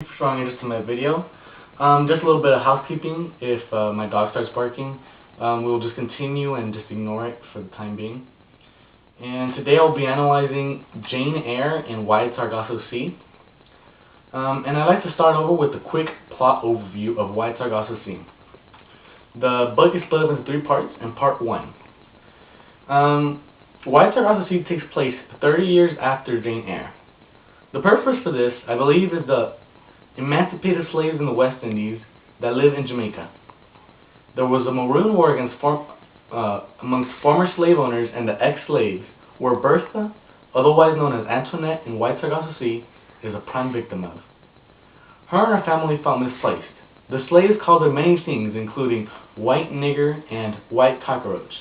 For showing interest in my video. Just a little bit of housekeeping. If my dog starts barking, we'll just continue and just ignore it for the time being. And today I'll be analyzing Jane Eyre in Wide Sargasso Sea. And I'd like to start over with a quick plot overview of Wide Sargasso Sea. The book is split up into 3 parts, and part 1. Wide Sargasso Sea takes place 30 years after Jane Eyre. The purpose for this, I believe, is the emancipated slaves in the West Indies that live in Jamaica. There was a Maroon War amongst former slave owners and the ex-slaves, where Bertha, otherwise known as Antoinette in Wide Sargasso Sea, is a prime victim of. Her and her family felt misplaced. The slaves called her many things, including white nigger and white cockroach.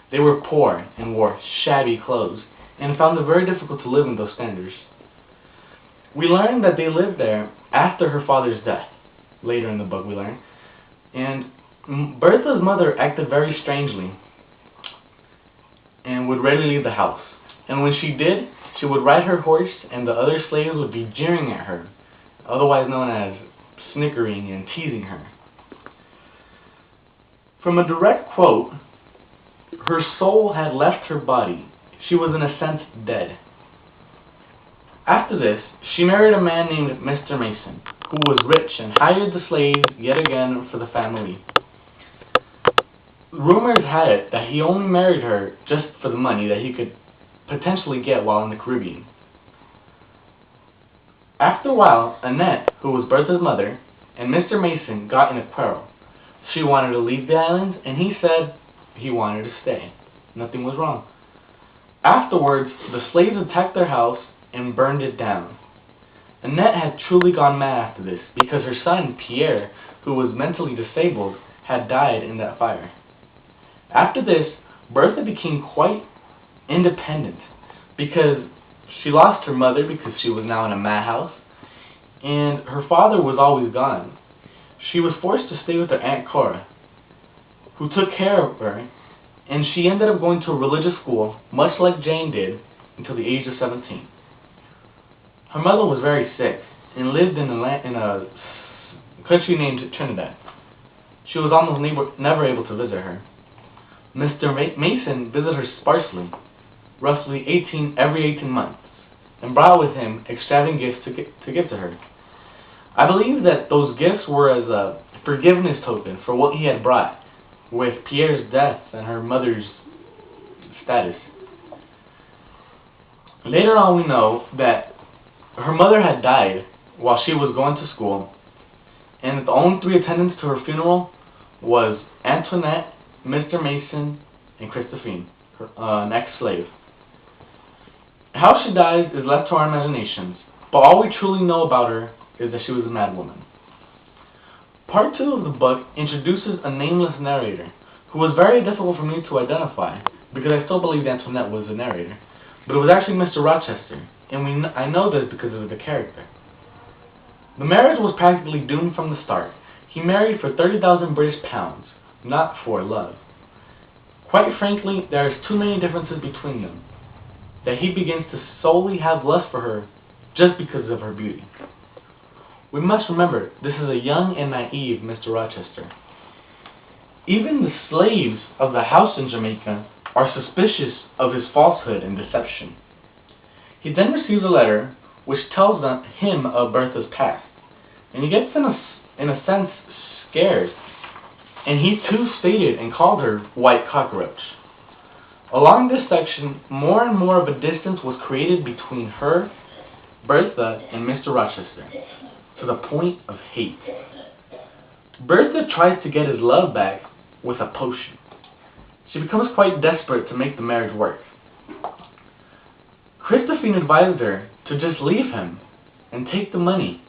They were poor and wore shabby clothes, and found it very difficult to live in those standards. We learn that they lived there after her father's death. Later in the book we learn. And Bertha's mother acted very strangely and would rarely leave the house. And when she did, she would ride her horse and the other slaves would be jeering at her, otherwise known as snickering and teasing her. From a direct quote, her soul had left her body. She was in a sense dead. After this, she married a man named Mr. Mason, who was rich and hired the slaves yet again for the family. Rumors had it that he only married her just for the money that he could potentially get while in the Caribbean. After a while, Annette, who was Bertha's mother, and Mr. Mason got in a quarrel. She wanted to leave the island, and he said he wanted to stay. Nothing was wrong. Afterwards, the slaves attacked their house and burned it down. Annette had truly gone mad after this, because her son, Pierre, who was mentally disabled, had died in that fire. After this, Bertha became quite independent, because she lost her mother because she was now in a madhouse, and her father was always gone. She was forced to stay with her Aunt Cora, who took care of her, and she ended up going to a religious school, much like Jane did, until the age of 17. Her mother was very sick and lived in a country named Trinidad. She was almost never able to visit her. Mr. Mason visited her sparsely, roughly every 18 months, and brought with him extravagant gifts to give to her. I believe that those gifts were as a forgiveness token for what he had brought with Pierre's death and her mother's status. Later on we know that her mother had died while she was going to school, and the only 3 attendants to her funeral was Antoinette, Mr. Mason, and Christophine, an ex-slave. How she dies is left to our imaginations, but all we truly know about her is that she was a mad woman. Part 2 of the book introduces a nameless narrator, who was very difficult for me to identify, because I still believed Antoinette was the narrator, but it was actually Mr. Rochester. And I know this because of the character. The marriage was practically doomed from the start. He married for 30,000 British pounds, not for love. Quite frankly, there is too many differences between them, that he begins to solely have lust for her just because of her beauty. We must remember, this is a young and naive Mr. Rochester. Even the slaves of the house in Jamaica are suspicious of his falsehood and deception. He then receives a letter which tells him of Bertha's past, and he gets in a sense scared, and he too stated and called her white cockroach. Along this section, more and more of a distance was created between her, Bertha, and Mr. Rochester, to the point of hate. Bertha tries to get his love back with a potion. She becomes quite desperate to make the marriage work. Christophine advised her to just leave him and take the money.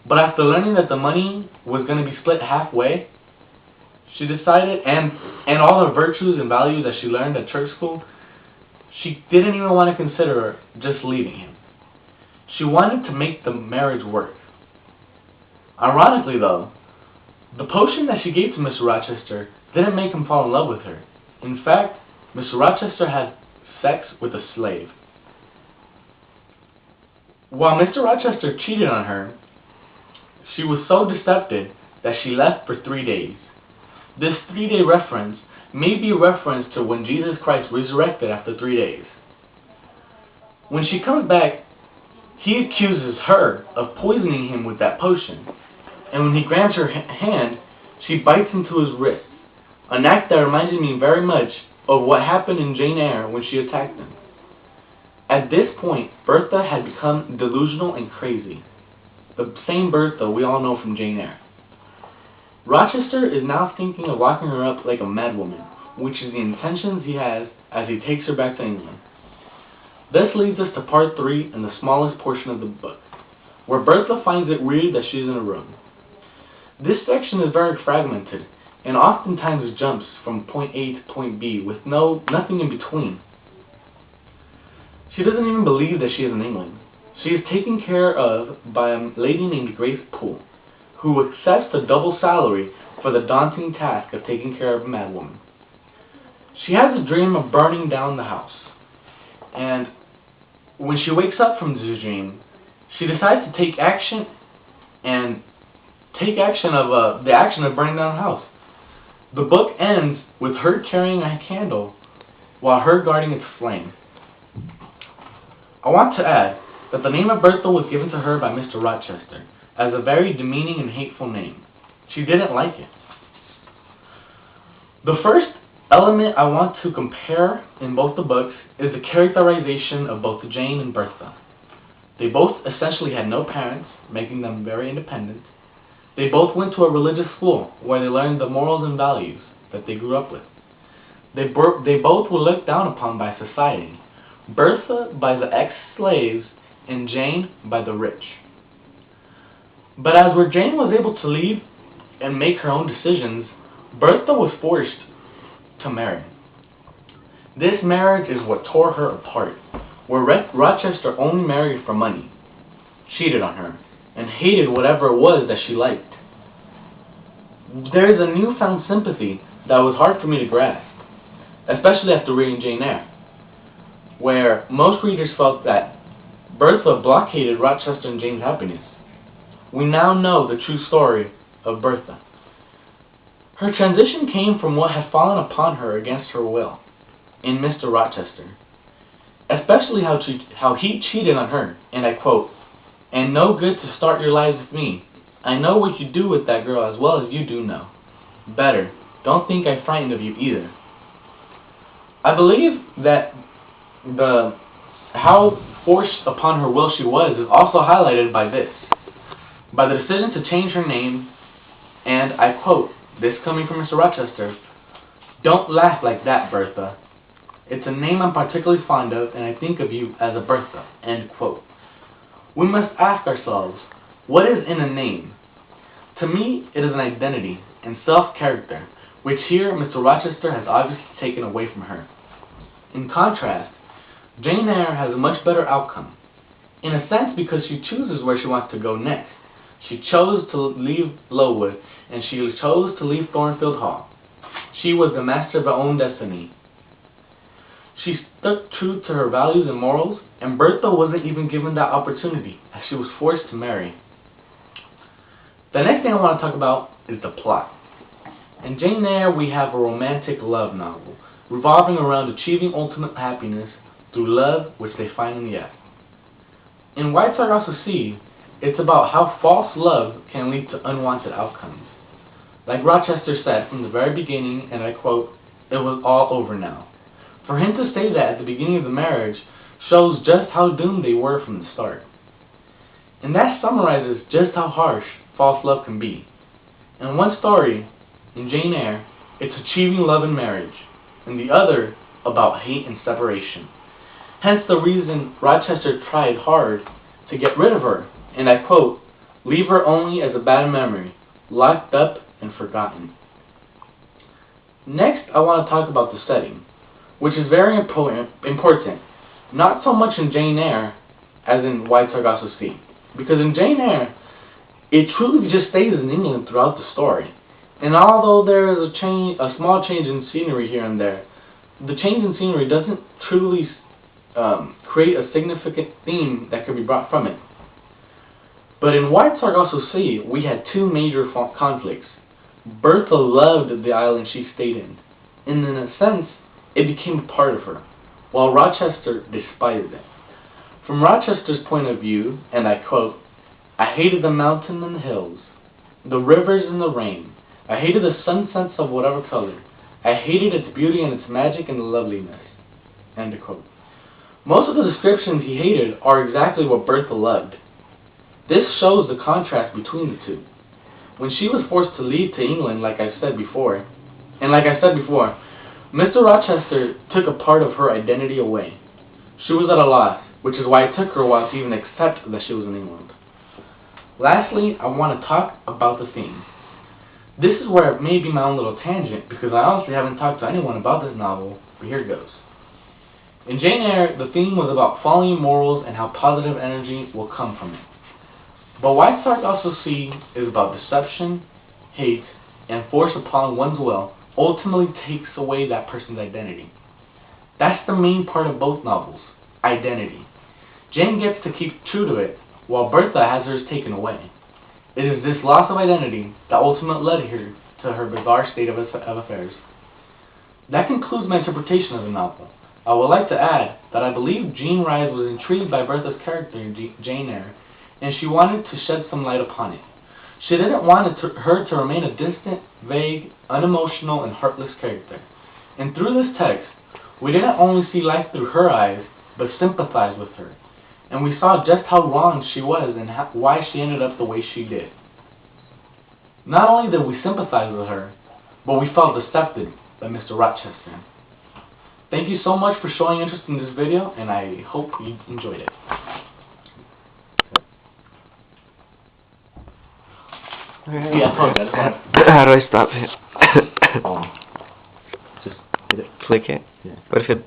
But after learning that the money was going to be split halfway, she decided, and all the virtues and values that she learned at church school, she didn't even want to consider just leaving him. She wanted to make the marriage work. Ironically though, the potion that she gave to Mr. Rochester didn't make him fall in love with her. In fact, Mr. Rochester had sex with a slave. While Mr. Rochester cheated on her, she was so deceptive that she left for 3 days. This 3-day reference may be a reference to when Jesus Christ resurrected after 3 days. When she comes back, he accuses her of poisoning him with that potion, and when he grabs her hand, she bites into his wrist, an act that reminded me very much of what happened in Jane Eyre when she attacked him. At this point, Bertha had become delusional and crazy, the same Bertha we all know from Jane Eyre. Rochester is now thinking of locking her up like a madwoman, which is the intentions he has as he takes her back to England. This leads us to part 3 and the smallest portion of the book, where Bertha finds it weird that she's in a room. This section is very fragmented, and oftentimes jumps from point A to point B with nothing in between. She doesn't even believe that she is in England. She is taken care of by a lady named Grace Poole, who accepts a double salary for the daunting task of taking care of a madwoman. She has a dream of burning down the house, and when she wakes up from this dream, she decides to take action of burning down the house. The book ends with her carrying a candle while her guarding its flame. I want to add that the name of Bertha was given to her by Mr. Rochester as a very demeaning and hateful name. She didn't like it. The first element I want to compare in both the books is the characterization of both Jane and Bertha. They both essentially had no parents, making them very independent. They both went to a religious school where they learned the morals and values that they grew up with. They both were looked down upon by society. Bertha by the ex-slaves and Jane by the rich. But as where Jane was able to leave and make her own decisions, Bertha was forced to marry. This marriage is what tore her apart, where Rochester only married for money, cheated on her, and hated whatever it was that she liked. There is a newfound sympathy that was hard for me to grasp, especially after reading Jane Eyre, where most readers felt that Bertha blockaded Rochester and Jane's happiness. We now know the true story of Bertha. Her transition came from what had fallen upon her against her will in Mr. Rochester, especially how he cheated on her, and I quote, "And no good to start your lives with me. I know what you do with that girl as well as you do know. Better, don't think I'm frightened of you either." I believe that how forced upon her will she was is also highlighted by this, by the decision to change her name, and I quote, this coming from Mr. Rochester, "Don't laugh like that, Bertha. It's a name I'm particularly fond of, and I think of you as a Bertha." End quote. We must ask ourselves, what is in a name? To me, it is an identity and self-character, which here Mr. Rochester has obviously taken away from her. In contrast, Jane Eyre has a much better outcome, in a sense because she chooses where she wants to go next. She chose to leave Lowood, and she chose to leave Thornfield Hall. She was the master of her own destiny. She stuck true to her values and morals, and Bertha wasn't even given that opportunity, as she was forced to marry. The next thing I want to talk about is the plot. In Jane Eyre, we have a romantic love novel, revolving around achieving ultimate happiness through love, which they find in the act. In White Sargasso Sea, it's about how false love can lead to unwanted outcomes. Like Rochester said from the very beginning, and I quote, "It was all over now." For him to say that at the beginning of the marriage shows just how doomed they were from the start. And that summarizes just how harsh false love can be. In one story, in Jane Eyre, it's achieving love in marriage, and the other about hate and separation. Hence the reason Rochester tried hard to get rid of her, and I quote, "Leave her only as a bad memory, locked up and forgotten." Next, I want to talk about the setting, which is very important, not so much in Jane Eyre as in White Sargasso Sea. Because in Jane Eyre, it truly just stays in England throughout the story. And although there is a small change in scenery here and there, the change in scenery doesn't truly create a significant theme that can be brought from it. But in White Sargasso Sea, we had two major conflicts. Bertha loved the island she stayed in, and in a sense, it became a part of her, while Rochester despised it. From Rochester's point of view, and I quote, "I hated the mountain and the hills, the rivers and the rain. I hated the sunsets of whatever color. I hated its beauty and its magic and loveliness." End of quote. Most of the descriptions he hated are exactly what Bertha loved. This shows the contrast between the two. When she was forced to leave to England, like I said before, Mr. Rochester took a part of her identity away. She was at a loss, which is why it took her a while to even accept that she was in England. Lastly, I want to talk about the theme. This is where it may be my own little tangent, because I honestly haven't talked to anyone about this novel, but here it goes. In Jane Eyre, the theme was about following morals and how positive energy will come from it. But White Sargasso Sea is about deception, hate, and force upon one's will ultimately takes away that person's identity. That's the main part of both novels, identity. Jane gets to keep true to it, while Bertha has hers taken away. It is this loss of identity that ultimately led her to her bizarre state of affairs. That concludes my interpretation of the novel. I would like to add that I believe Jean Rhys was intrigued by Bertha's character in Jane Eyre, and she wanted to shed some light upon it. She didn't want her to remain a distant, vague, unemotional, and heartless character. And through this text, we didn't only see life through her eyes, but sympathize with her. And we saw just how wrong she was and why she ended up the way she did. Not only did we sympathize with her, but we felt decepted by Mr. Rochester. Thank you so much for showing interest in this video, and I hope you enjoyed it. Yeah, how do I stop it? Just hit it. Click it? Yeah. What if it